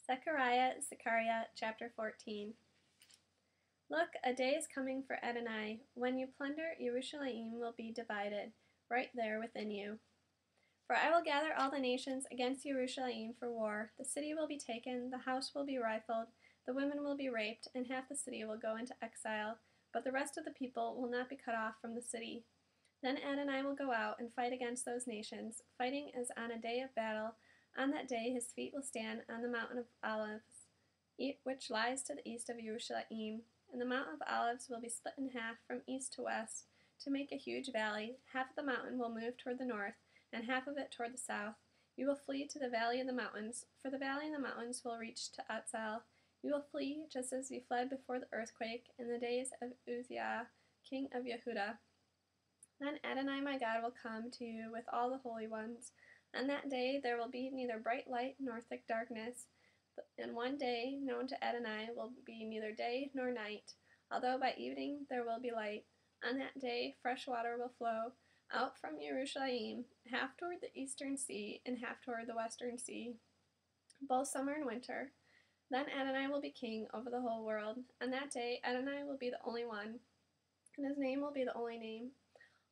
Zechariah chapter 14. Look, a day is coming for Adonai, when you plunder Jerusalem will be divided, right there within you. For I will gather all the nations against Jerusalem for war. The city will be taken, the house will be rifled, the women will be raped, and half the city will go into exile, but the rest of the people will not be cut off from the city. Then Adonai will go out and fight against those nations, fighting as on a day of battle. On that day his feet will stand on the mountain of Olives, which lies to the east of Jerusalem. And the Mount of Olives will be split in half from east to west to make a huge valley. Half of the mountain will move toward the north, and half of it toward the south. You will flee to the valley of the mountains, for the valley of the mountains will reach to Atzal. You will flee just as you fled before the earthquake in the days of Uzziah, king of Yehudah. Then Adonai my God will come to you with all the holy ones. On that day there will be neither bright light nor thick darkness. And one day known to Adonai will be neither day nor night, although by evening there will be light. On that day fresh water will flow out from Jerusalem, half toward the eastern sea and half toward the western sea, both summer and winter. Then Adonai will be king over the whole world. On that day Adonai will be the only one, and his name will be the only name.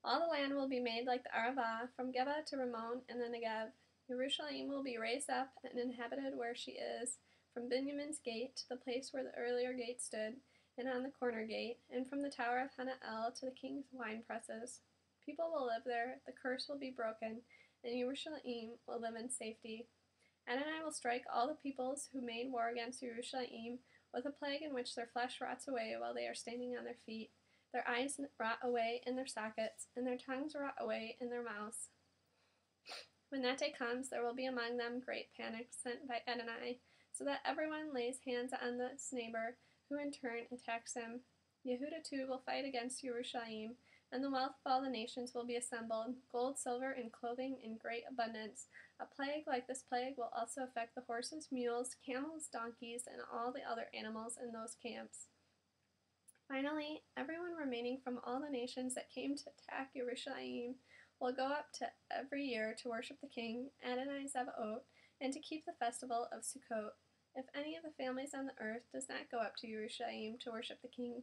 All the land will be made like the Arava, from Geba to Rimmon and the Negev. Jerusalem will be raised up and inhabited where she is, from Benjamin's gate to the place where the earlier gate stood, and on the corner gate, and from the tower of Hana'el to the king's wine presses. People will live there, the curse will be broken, and Jerusalem will live in safety. Adonai will strike all the peoples who made war against Jerusalem with a plague in which their flesh rots away while they are standing on their feet. Their eyes rot away in their sockets, and their tongues rot away in their mouths. When that day comes, there will be among them great panic sent by Adonai, so that everyone lays hands on his neighbor, who in turn attacks him. Yehudah too will fight against Jerusalem, and the wealth of all the nations will be assembled, gold, silver, and clothing in great abundance. A plague like this plague will also affect the horses, mules, camels, donkeys, and all the other animals in those camps. Finally, everyone remaining from all the nations that came to attack Jerusalem will go up to every year to worship the king, Adonai Zebaot, and to keep the festival of Sukkot. If any of the families on the earth does not go up to Jerusalem to worship the king,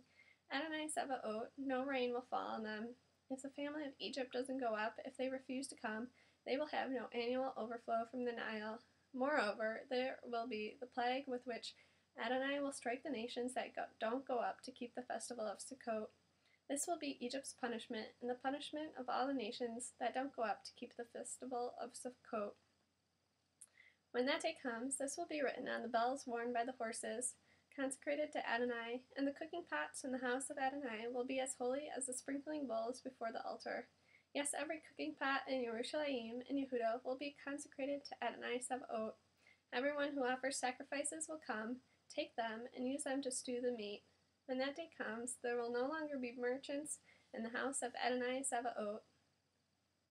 Adonai Zebaot, no rain will fall on them. If the family of Egypt doesn't go up, if they refuse to come, they will have no annual overflow from the Nile. Moreover, there will be the plague with which Adonai will strike the nations that don't go up to keep the festival of Sukkot. This will be Egypt's punishment, and the punishment of all the nations that don't go up to keep the festival of Sukkot. When that day comes, this will be written on the bells worn by the horses, consecrated to Adonai, and the cooking pots in the house of Adonai will be as holy as the sprinkling bowls before the altar. Yes, every cooking pot in Jerusalem and Yehudah will be consecrated to Adonai Zebaot. Everyone who offers sacrifices will come, take them, and use them to stew the meat. When that day comes, there will no longer be merchants in the house of Adonai Zebaot.